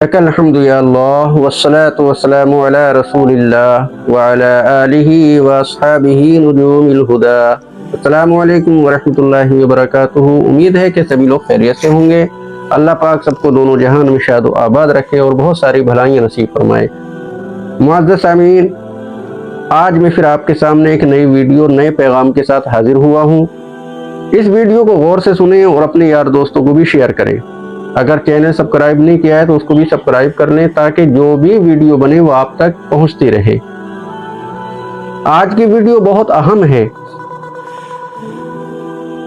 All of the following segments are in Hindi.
अल्हम्दुलिल्लाह वस्सलातु वस्सलामु अला रसूलिल्लाह व अला आलिहि व अस्हाबिहि नुजूमिल हुदा। अस्सलामु अलैकुम व रहमतुल्लाहि व बरकातुहू। उम्मीद है कि सभी लोग खैरियत से होंगे। अल्लाह पाक सबको दोनों जहान में शाद व आबाद रखे और बहुत सारी भलाइयाँ नसीब फरमाए। मुअज़्ज़ज़ सामीन, आज मैं फिर आपके सामने एक नई वीडियो नए पैगाम के साथ हाजिर हुआ हूँ। इस वीडियो को गौर से सुनें और अपने यार दोस्तों को भी शेयर करें। अगर चैनल सब्सक्राइब नहीं किया है तो उसको भी सब्सक्राइब कर लें ताकि जो भी वीडियो बने वो आप तक पहुंचती रहे। आज की वीडियो बहुत अहम है।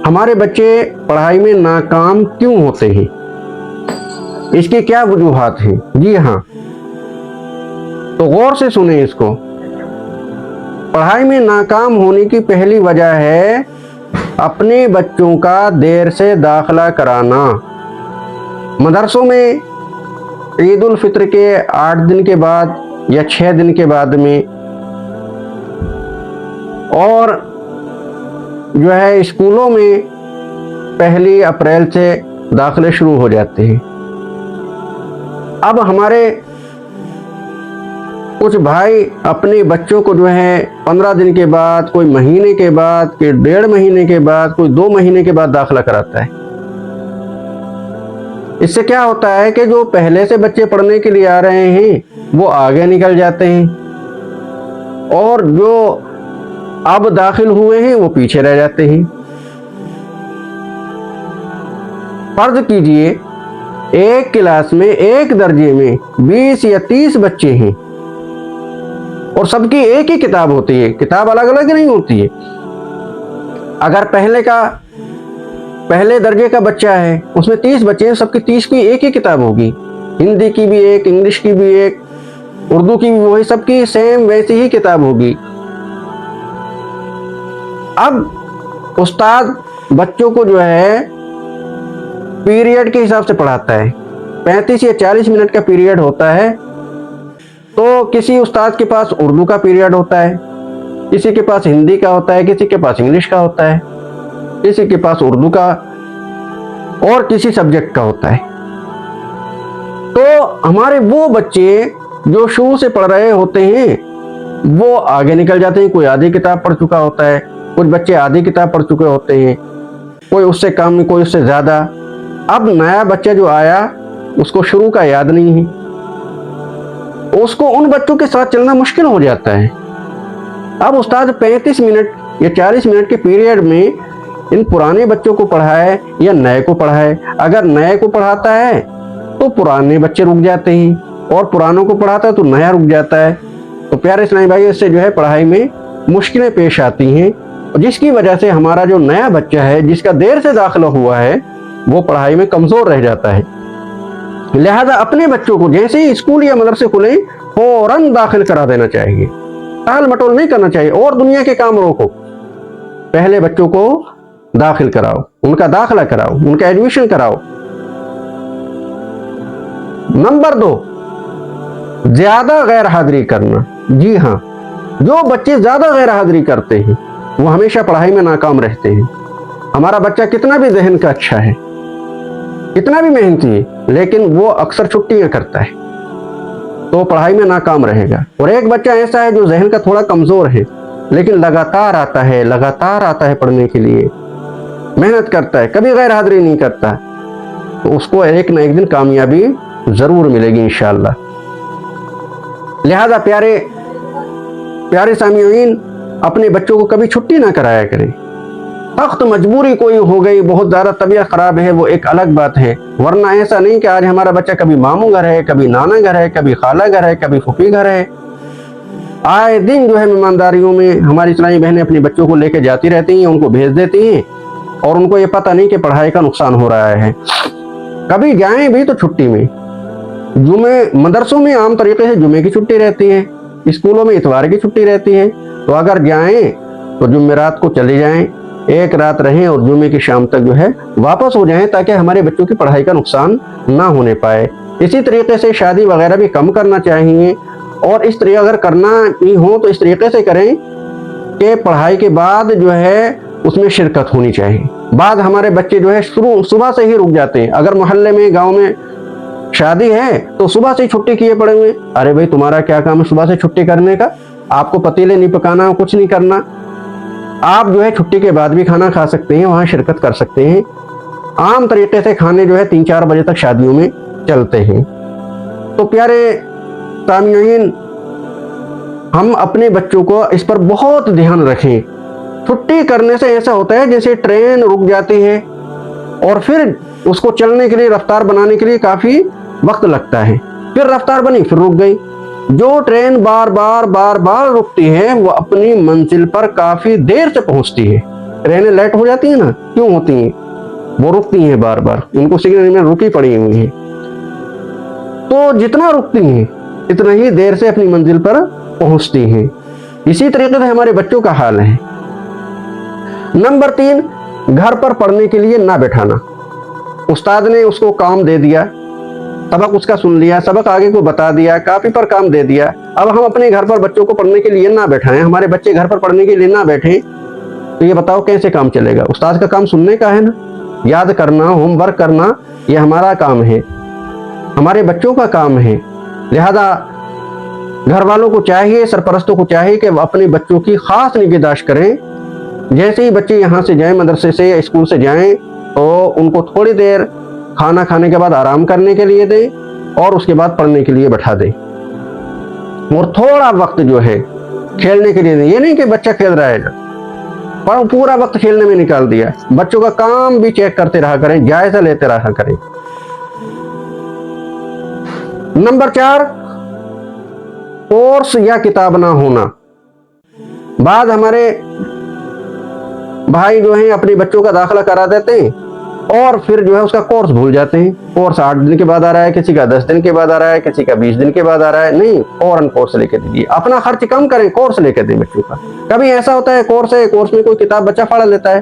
हमारे बच्चे पढ़ाई में नाकाम क्यों होते हैं, इसकी क्या वजूहात हैं? जी हाँ, तो गौर से सुने इसको। पढ़ाई में नाकाम होने की पहली वजह है अपने बच्चों का देर से दाखिला कराना। मदरसों में ईद उल फित्र के 8 दिन के बाद या 6 दिन के बाद में, और जो है स्कूलों में 1 अप्रैल से दाखिले शुरू हो जाते हैं। अब हमारे कुछ भाई अपने बच्चों को जो है 15 दिन के बाद, कोई महीने के बाद, कोई 1.5 महीने के बाद, कोई 2 महीने के बाद दाखिला कराता है। इससे क्या होता है कि जो पहले से बच्चे पढ़ने के लिए आ रहे हैं वो आगे निकल जाते हैं और जो अब दाखिल हुए हैं वो पीछे रह जाते हैं। फर्ज कीजिए एक क्लास में, एक दर्जे में 20 या 30 बच्चे हैं और सबकी एक ही किताब होती है, किताब अलग अलग नहीं होती है। अगर पहले दर्जे का बच्चा है, उसमें 30 बच्चे हैं, सबकी 30 की एक ही किताब होगी। हिंदी की भी एक, इंग्लिश की भी एक, उर्दू की भी वही, सबकी सेम वैसी ही किताब होगी। अब उस्ताद बच्चों को जो है पीरियड के हिसाब से पढ़ाता है। 35 या 40 मिनट का पीरियड होता है। तो किसी उस्ताद के पास उर्दू का पीरियड होता है, किसी के पास हिंदी का होता है, किसी के पास इंग्लिश का होता है, किसी के पास उर्दू का और किसी सब्जेक्ट का होता है। तो हमारे वो बच्चे जो शुरू से पढ़ रहे होते हैं वो आगे निकल जाते हैं। कोई आधी किताब पढ़ चुका होता है, कुछ बच्चे आधी किताब पढ़ चुके होते हैं, कोई उससे कम, कोई उससे ज्यादा। अब नया बच्चा जो आया उसको शुरू का याद नहीं है, उसको उन बच्चों के साथ चलना मुश्किल हो जाता है। अब उस्ताद 35 मिनट या 40 मिनट के पीरियड में इन पुराने बच्चों को पढ़ाए या नए को पढ़ाए। अगर नए को पढ़ाता है तो पुराने बच्चे रुक जाते हैं और पुरानों को पढ़ाता है तो नया रुक जाता है। तो प्यारे इस्लामी भाई, इससे जो है पढ़ाई में मुश्किलें पेश आती हैं, जिसकी वजह से हमारा जो नया बच्चा है, जिसका देर से दाखिला हुआ है, वो पढ़ाई में कमजोर रह जाता है। लिहाजा अपने बच्चों को जैसे ही स्कूल या मदरसे खुले फौरन दाखिल करा देना चाहिए। टाल मटोल नहीं करना चाहिए और दुनिया के काम रोको। पहले बच्चों को दाखिल कराओ, उनका दाखिला कराओ, उनका एडमिशन कराओ। नंबर 2, ज्यादा गैर हाजिरी करना। जी हाँ, जो बच्चे ज्यादा गैर हाजिरी करते हैं वो हमेशा पढ़ाई में नाकाम रहते हैं। हमारा बच्चा कितना भी जहन का अच्छा है, कितना भी मेहनती है, लेकिन वो अक्सर छुट्टियां करता है तो पढ़ाई में नाकाम रहेगा। और एक बच्चा ऐसा है जो जहन का थोड़ा कमजोर है लेकिन लगातार आता है पढ़ने के लिए, मेहनत करता है, कभी गैर हाजिरी नहीं करता, तो उसको एक न एक दिन कामयाबी जरूर मिलेगी इंशाअल्लाह। लिहाजा प्यारे सामीईन, अपने बच्चों को कभी छुट्टी ना कराया करें। सख्त मजबूरी कोई हो गई, बहुत ज्यादा तबीयत खराब है, वो एक अलग बात है, वरना ऐसा नहीं कि आज हमारा बच्चा कभी मामू घर है, कभी नाना घर है, कभी खाला घर है, कभी फूफी घर है। आए दिन जो है मेहमानदारियों में हमारी इस्लामी बहनें अपने बच्चों को लेके जाती रहती हैं, उनको भेज देती हैं और उनको ये पता नहीं कि पढ़ाई का नुकसान हो रहा है। कभी जाएं भी तो छुट्टी में। जुमे मदरसों में आम तरीके से जुमे की छुट्टी रहती है, स्कूलों में इतवार की छुट्टी रहती है। तो अगर जाएं तो जुमेरात को चले जाएं, एक रात रहें और जुमे की शाम तक जो है वापस हो जाएं, ताकि हमारे बच्चों की पढ़ाई का नुकसान ना होने पाए। इसी तरीके से शादी वगैरह भी कम करना चाहिए, और इस तरीके अगर करना ही हो तो इस तरीके से करें कि पढ़ाई के बाद जो है उसमें शिरकत होनी चाहिए। बाद हमारे बच्चे जो है शुरू सुबह से ही रुक जाते हैं। अगर मोहल्ले में, गांव में शादी है तो सुबह से छुट्टी किए पड़े हुए। अरे भाई तुम्हारा क्या काम है सुबह से छुट्टी करने का? आपको पतीले नहीं पकाना, कुछ नहीं करना। आप जो है छुट्टी के बाद भी खाना खा सकते हैं, वहां शिरकत कर सकते हैं। आम तरीके से खाने जो है 3-4 बजे तक शादियों में चलते हैं। तो प्यारे सामीईन, हम अपने बच्चों को इस पर बहुत ध्यान रखें। छुट्टी करने से ऐसा होता है जैसे ट्रेन रुक जाती है और फिर उसको चलने के लिए, रफ्तार बनाने के लिए काफी वक्त लगता है। फिर रफ्तार बनी, फिर रुक गई। जो ट्रेन बार बार रुकती है वो अपनी मंजिल पर काफी देर से पहुंचती है। ट्रेनें लेट हो जाती है ना, क्यों होती हैं? वो रुकती हैं बार बार, उनको सिग्नल में रुकी पड़ी हुई है। तो जितना रुकती हैं इतना ही देर से अपनी मंजिल पर पहुंचती हैं। इसी तरीके से हमारे बच्चों का हाल है। नंबर 3, घर पर पढ़ने के लिए ना बैठाना। उस्ताद ने उसको काम दे दिया, सबक उसका सुन लिया, सबक आगे को बता दिया, कॉपी पर काम दे दिया। अब हम अपने घर पर बच्चों को पढ़ने के लिए ना बैठाएं, हमारे बच्चे घर पर पढ़ने के लिए ना बैठे, तो ये बताओ कैसे काम चलेगा? उस्ताद का काम सुनने का है ना, याद करना, होमवर्क करना, ये हमारा काम है, हमारे बच्चों का काम है। लिहाजा घर वालों को चाहिए, सरपरस्तों को चाहिए कि अपने बच्चों की खास निगहदाश्त करें। जैसे ही बच्चे यहाँ से जाएं, मदरसे से या स्कूल से जाएं, तो उनको थोड़ी देर खाना खाने के बाद आराम करने के लिए दें और उसके बाद पढ़ने के लिए बैठा दें। और थोड़ा वक्त जो है खेलने के लिए दें। ये नहीं कि बच्चा खेल रहा है पर पूरा वक्त खेलने में निकाल दिया। बच्चों का काम भी चेक करते रहा करें, जायजा लेते रहा करें। नंबर 4, कोर्स या किताब ना होना। बाद हमारे भाई जो हैं अपने बच्चों का दाखिला करा देते हैं और फिर जो है उसका कोर्स भूल जाते हैं। कोर्स 8 दिन के बाद आ रहा है, किसी का 10 दिन के बाद आ रहा है, किसी का 20 दिन के बाद आ रहा है। नहीं, फौरन कोर्स लेके दीजिए। अपना खर्च कम करें, कोर्स लेके दें बच्चों का। कभी ऐसा होता है कोर्स है, कोर्स में कोई किताब बच्चा फाड़ लेता है।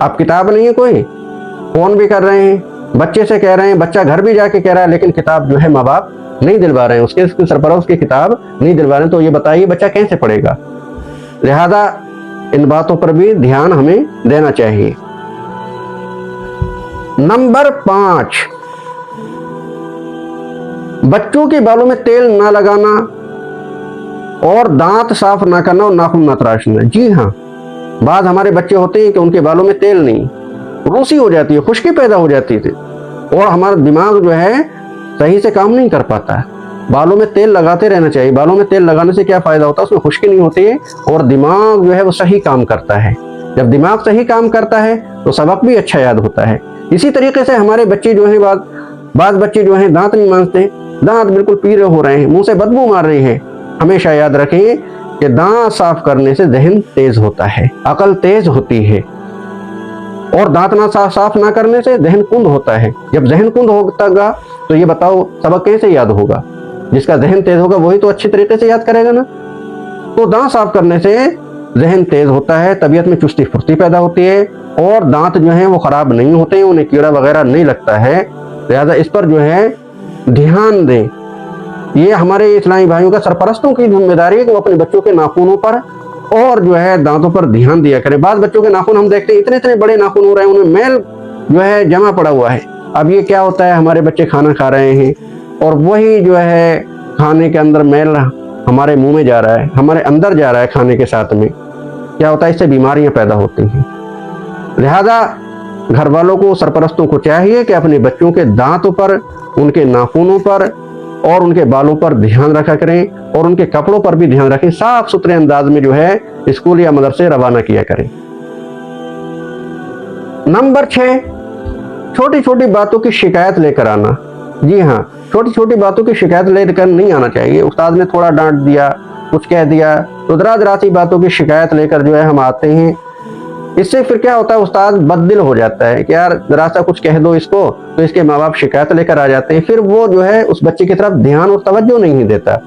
अब किताब नहीं है, कोई फोन भी कर रहे हैं, बच्चे से कह रहे हैं, बच्चा घर भी जाके कह रहा है, लेकिन किताब जो है माँ बाप नहीं दिलवा रहे हैं, उसके सरपरस्त की किताब नहीं दिलवा रहे हैं। तो ये बताइए बच्चा कैसे पढ़ेगा? लिहाजा इन बातों पर भी ध्यान हमें देना चाहिए। नंबर 5, बच्चों के बालों में तेल ना लगाना और दांत साफ ना करना और नाखून ना तराशना। जी हाँ, बाद हमारे बच्चे होते हैं कि उनके बालों में तेल नहीं, रूसी हो जाती है, खुश्की पैदा हो जाती थी और हमारा दिमाग जो है सही से काम नहीं कर पाता। बालों में तेल लगाते रहना चाहिए। बालों में तेल लगाने से क्या फायदा होता है? उसमें खुश्की नहीं होती है और दिमाग जो है वो सही काम करता है। जब दिमाग सही काम करता है तो सबक भी अच्छा याद होता है। इसी तरीके से हमारे बच्चे जो हैं, बाद बच्चे जो हैं दांत नहीं मांजते, दांत बिल्कुल पीले हो रहे हैं, मुंह से बदबू मार रही है। हमेशा याद रखें कि दांत साफ करने से जहन तेज होता है, अकल तेज होती है और दांत ना साफ ना करने से जहन कुंद होता है। जब जहन कुंद होगा तो ये बताओ सबक कैसे याद होगा? जिसका जहन तेज होगा वही तो अच्छी तरीके से याद करेगा ना। तो दांत साफ करने से जहन तेज होता है, तबीयत में चुस्ती फुर्ती पैदा होती है और दांत जो हैं वो खराब नहीं होते हैं, उन्हें कीड़ा वगैरह नहीं लगता है। लिहाजा इस पर जो है ध्यान दें। ये हमारे इस्लामी भाइयों का, सरपरस्तों की जिम्मेदारी है कि वो अपने बच्चों के नाखूनों पर और जो है दांतों पर ध्यान दिया करें। बाद बच्चों के नाखून हम देखते हैं इतने इतने बड़े नाखून हो रहे हैं, उनमें मैल जो है जमा पड़ा हुआ है। अब ये क्या होता है, हमारे बच्चे खाना खा रहे हैं और वही जो है खाने के अंदर मैल हमारे मुंह में जा रहा है, हमारे अंदर जा रहा है खाने के साथ में। क्या होता है, इससे बीमारियां पैदा होती हैं। लिहाजा घर वालों को, सरपरस्तों को चाहिए कि अपने बच्चों के दांतों पर, उनके नाखूनों पर और उनके बालों पर ध्यान रखा करें और उनके कपड़ों पर भी ध्यान रखें। साफ सुथरे अंदाज में जो है स्कूल या मदरसे रवाना किया करें। नंबर 6, छोटी छोटी बातों की शिकायत लेकर आना। जी हाँ, छोटी छोटी बातों की शिकायत लेकर नहीं आना चाहिए। उस्ताद ने थोड़ा डांट दिया, कुछ कह दिया, तो दराज बातों की शिकायत लेकर जो है हम आते हैं। इससे फिर क्या होता है, उस्ताद बददिल हो जाता है कि यार जरा सा कुछ कह दो इसको, तो इसके माँ बाप शिकायत लेकर आ जाते हैं। फिर वो जो है उस बच्चे की तरफ ध्यान और तवज्जो नहीं देता।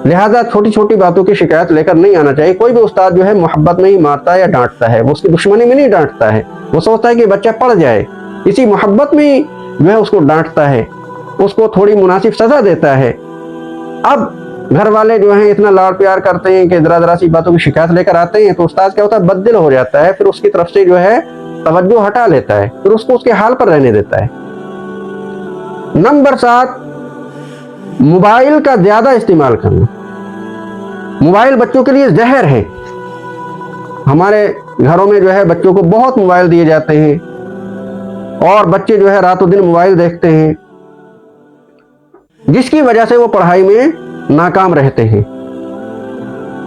लिहाजा छोटी छोटी बातों की शिकायत लेकर नहीं आना चाहिए। कोई भी उस्ताद जो है मोहब्बत में ही मारता है या डांटता है, वो उसकी दुश्मनी में नहीं डांटता है। वो सोचता है कि बच्चा पढ़ जाए, इसी मोहब्बत में ही जो है उसको डांटता है, उसको थोड़ी मुनासिब सजा देता है। अब घर वाले जो हैं इतना लाड़ प्यार करते हैं कि जरा सी बातों की शिकायत लेकर आते हैं, तो उस्ताद क्या होता है, बददिल हो जाता है। फिर उसकी तरफ से जो है तवज्जो हटा लेता है, फिर उसको उसके हाल पर रहने देता है। नंबर 7, मोबाइल का ज़्यादा इस्तेमाल करना। मोबाइल बच्चों के लिए जहर है। हमारे घरों में जो है बच्चों को बहुत मोबाइल दिए जाते हैं और बच्चे जो है रातों दिन मोबाइल देखते हैं, जिसकी वजह से वो पढ़ाई में नाकाम रहते हैं।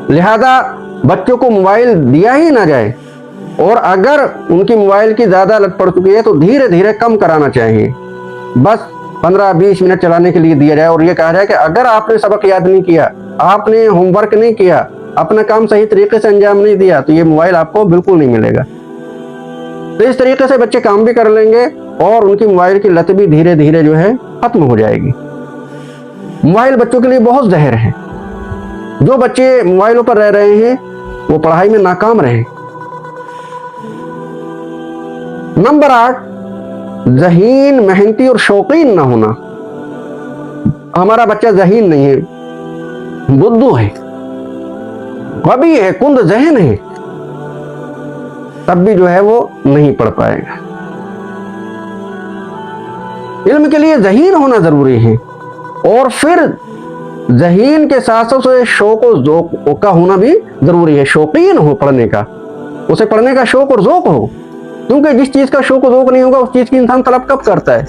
लिहाजा बच्चों को मोबाइल दिया ही ना जाए, और अगर उनकी मोबाइल की ज़्यादा लत पड़ चुकी है तो धीरे धीरे कम कराना चाहिए। बस 15-20 मिनट चलाने के लिए दिया जाए और ये कहा जाए कि अगर आपने सबक याद नहीं किया, आपने होमवर्क नहीं किया, अपना काम सही तरीके से अंजाम नहीं दिया, तो ये मोबाइल आपको बिल्कुल नहीं मिलेगा। तो इस तरीके से बच्चे काम भी कर लेंगे और उनकी मोबाइल की लत भी धीरे धीरे जो है खत्म हो जाएगी। मोबाइल बच्चों के लिए बहुत जहर है। जो बच्चे मोबाइलों पर रह रहे हैं वो पढ़ाई में नाकाम रहे। नंबर 8, ज़हीन, मेहनती और शौकीन ना होना। हमारा बच्चा ज़हीन नहीं है, बुद्धू है, कवि है, कुंद ज़हन है, तब भी जो है वो नहीं पढ़ पाएगा। इल्म के लिए ज़हीन होना जरूरी है, और फिर ज़हीन के साथ साथ शौक और ज़ौक़ का होना भी जरूरी है। शौकीन हो पढ़ने का, उसे पढ़ने का शौक और ज़ौक़ हो, क्योंकि जिस चीज का शौक और ज़ौक़ नहीं होगा उस चीज की इंसान तलब कब करता है?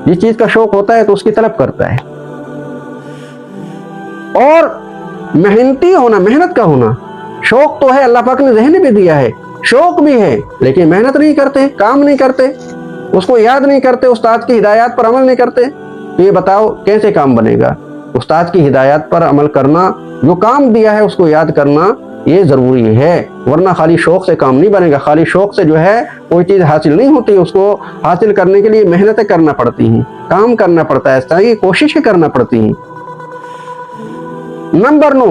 जिस चीज का शौक होता है तो उसकी तलब करता है। और मेहनती होना, मेहनत का होना। शौक तो है, अल्लाह पाक ने ज़हन भी दिया है, शौक भी है, लेकिन मेहनत नहीं करते, काम नहीं करते, उसको याद नहीं करते, उस्ताद की हिदायत पर अमल नहीं करते। तो ये बताओ कैसे काम बनेगा? उस्ताद की हिदायत पर अमल करना, जो काम दिया है उसको याद करना, ये जरूरी है, वरना खाली शौक से काम नहीं बनेगा। खाली शौक से जो है कोई चीज हासिल नहीं होती, उसको हासिल करने के लिए मेहनतें करना पड़ती हैं, काम करना पड़ता है, सही कोशिशें करना पड़ती हैं। नंबर 9,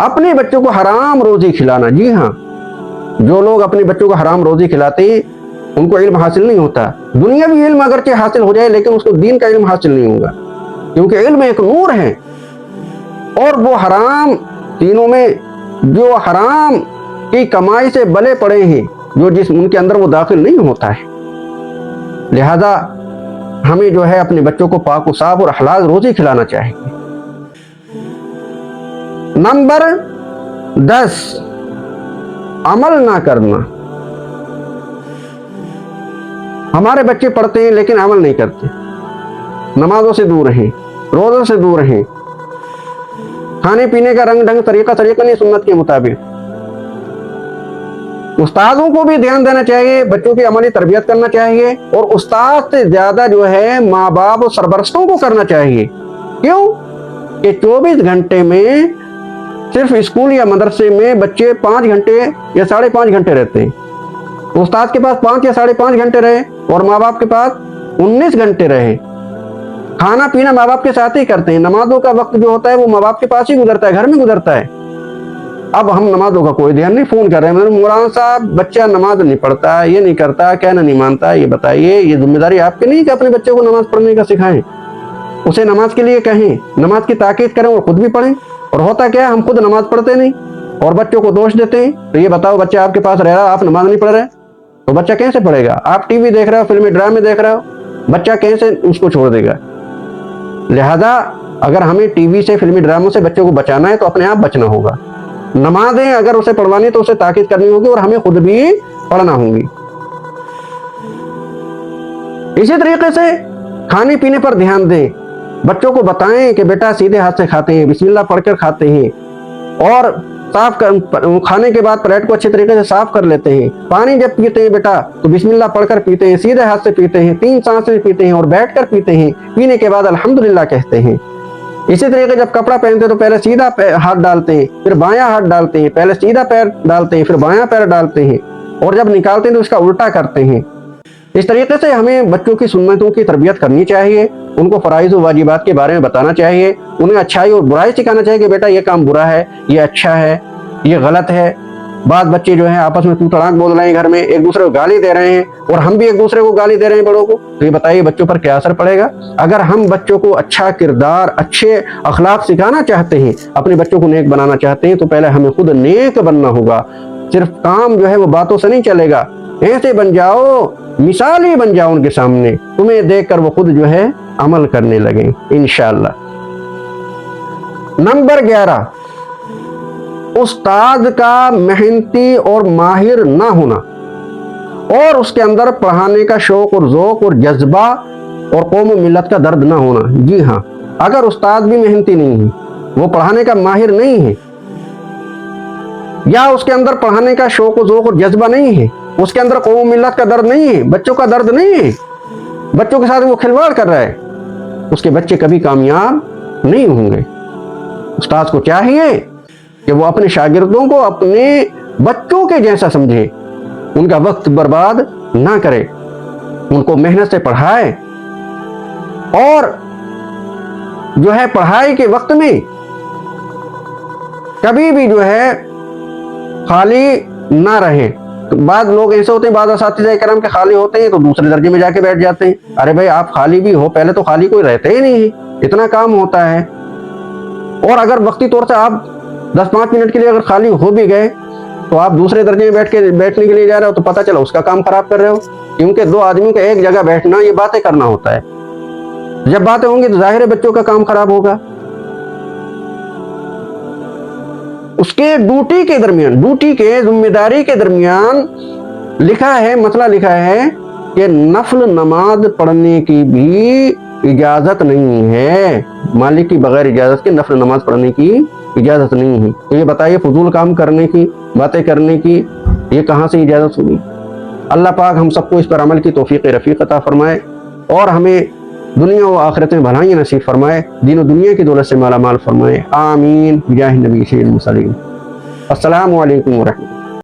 अपने बच्चों को हराम रोजी खिलाना। जी हाँ, जो लोग अपने बच्चों को हराम रोजी खिलाते हैं उनको इल्म हासिल नहीं होता। दुनियावी इल्म अगरचे हासिल हो जाए लेकिन उसको दीन का इल्म हासिल नहीं होगा, क्योंकि इल्म एक नूर है। और वो हराम तीनों में जो हराम की कमाई से बले पड़े हैं, जो जिस उनके अंदर वो दाखिल नहीं होता है। लिहाजा हमें जो है अपने बच्चों को पाक और साफ और हलाल रोजी खिलाना चाहिए। नंबर 10, अमल ना करना। हमारे बच्चे पढ़ते हैं लेकिन अमल नहीं करते, नमाजों से दूर हैं, रोज़ों से दूर हैं, खाने पीने का रंग ढंग तरीका नहीं सुन्नत के मुताबिक। उस्तादों को भी ध्यान देना चाहिए, बच्चों की अमली तरबियत करना चाहिए, और उस्ताद से ज्यादा जो है माँ बाप और सरपरस्तों को करना चाहिए। क्यों कि 24 घंटे में सिर्फ स्कूल या मदरसे में बच्चे 5 घंटे या 5.5 घंटे रहते हैं। उस्ताद के पास 5 या 5.5 घंटे रहे और माँ बाप के पास 19 घंटे रहे। खाना पीना माँ बाप के साथ ही करते हैं, नमाजों का वक्त जो होता है वो माँ बाप के पास ही गुजरता है, घर में गुजरता है। अब हम नमाजों का कोई ध्यान नहीं, फोन कर रहे हैं, मौलाना साहब बच्चा नमाज नहीं पढ़ता, ये नहीं करता, कहना नहीं मानता, ये बताइए, ये जिम्मेदारी आपकी नहीं कि अपने बच्चे को नमाज पढ़ने का सिखाएं, उसे नमाज के लिए कहें, नमाज की ताकीद करें और खुद भी पढ़ें। और होता क्या है, हम खुद नमाज पढ़ते नहीं और बच्चों को दोष देते हैं। तो ये बताओ, बच्चा आपके पास रह रहा, आप नमाज नहीं पढ़ रहे, तो बच्चा कैसे पढ़ेगा? आप टीवी देख रहे हो, फिल्मी ड्रामे देख रहे हो, बच्चा कैसे उसको छोड़ देगा? लिहाजा अगर हमें टीवी से, फिल्मी ड्रामों से बच्चों को बचाना है तो अपने आप बचना होगा। नमाजें अगर उसे पढ़वानी तो उसे ताकीद करनी होगी और हमें खुद भी पढ़ना होगी। इसी तरीके से खाने पीने पर ध्यान दें, बच्चों को बताएं कि बेटा सीधे हाथ से खाते हैं, बिस्मिल्लाह पढ़कर खाते हैं, और साफ कर, खाने के बाद प्लेट को अच्छे तरीके से साफ कर लेते हैं। पानी जब पीते हैं बेटा तो बिस्मिल्लाह पढ़कर पीते हैं, सीधे हाथ से पीते हैं, 3 सांसें पीते हैं और बैठकर पीते हैं, पीने के बाद अल्हम्दुलिल्लाह कहते हैं। इसी तरीके जब कपड़ा पहनते हैं तो पहले सीधा हाथ डालते हैं, फिर बायां हाथ डालते हैं, पहले सीधा पैर डालते हैं, फिर बायां पैर डालते हैं, और जब निकालते हैं तो इसका उल्टा करते हैं। इस तरीके से हमें बच्चों की सुन्नतों की तरबियत करनी चाहिए, उनको फराइज़ और वाजिबात के बारे में बताना चाहिए, उन्हें अच्छाई और बुराई सिखाना चाहिए कि बेटा ये काम बुरा है, ये अच्छा है, ये गलत है। बाद बच्चे जो है आपस में तू तड़ाक बोल रहे हैं, घर में एक दूसरे को गाली दे रहे हैं और हम भी एक दूसरे को गाली दे रहे हैं बड़ों को, तो ये बताइए बच्चों पर क्या असर पड़ेगा? अगर हम बच्चों को अच्छा किरदार, अच्छे अखलाक सिखाना चाहते हैं, अपने बच्चों को नेक बनाना चाहते हैं, तो पहले हमें खुद नेक बनना होगा। सिर्फ काम जो है वो बातों से नहीं चलेगा, ऐसे बन जाओ, मिसाली बन जाओ उनके सामने, तुम्हें देखकर वो खुद जो है अमल करने लगे इंशाअल्लाह। नंबर 11, उस्ताद का मेहनती और माहिर ना होना और उसके अंदर पढ़ाने का शौक और ज़ौक़ और जज्बा और कौम और मिलत का दर्द ना होना। जी हाँ, अगर उस्ताद भी मेहनती नहीं है, वो पढ़ाने का माहिर नहीं है, या उसके अंदर पढ़ाने का शौक और ज़ौक़ और जज्बा नहीं है, उसके अंदर कौम और मिलत का दर्द नहीं है, बच्चों का दर्द नहीं है, बच्चों के साथ वो खिलवाड़ कर रहा है, उसके बच्चे कभी कामयाब नहीं होंगे। उस्ताद को चाहिए कि वो अपने शागिर्दों को अपने बच्चों के जैसा समझे, उनका वक्त बर्बाद ना करे, उनको मेहनत से पढ़ाए और जो है पढ़ाई के वक्त में कभी भी जो है खाली ना रहे। तो बाद लोग ऐसे होते हैं, बाद असातिज़ा किराम के खाली होते हैं तो दूसरे दर्जे में जाके बैठ जाते हैं। अरे भाई, आप खाली भी हो, पहले तो खाली कोई रहते ही नहीं है, इतना काम होता है। और अगर वक्ती तौर से आप 10-5 मिनट के लिए अगर खाली हो भी गए तो आप दूसरे दर्जे में बैठने के लिए जा रहे हो तो पता चला उसका काम खराब कर रहे हो, क्योंकि दो आदमियों का एक जगह बैठना, ये बातें करना होता है। जब बातें होंगी तो जाहिर है बच्चों का काम खराब होगा। उसके ड्यूटी के दरमियान, ड्यूटी के जिम्मेदारी के दरमियान लिखा है, मसला लिखा है कि नफल नमाज पढ़ने की भी इजाजत नहीं है, मालिक की बगैर इजाजत के नफल नमाज पढ़ने की इजाजत नहीं है। तो ये बताइए, फजूल काम करने की, बातें करने की, ये कहाँ से इजाजत होगी? अल्लाह पाक हम सबको इस पर अमल की तौफीक रफ़ीक अता फरमाए और हमें दुनिया व आखिरत में भलाई नसीब फरमाए, दीन और दुनिया की दौलत से माला माल फरमाए। आमीन बिजाह नबी सय्यिदुल मुरसलीन। अस्सलामु अलैकुम व रहमतुल्लाह।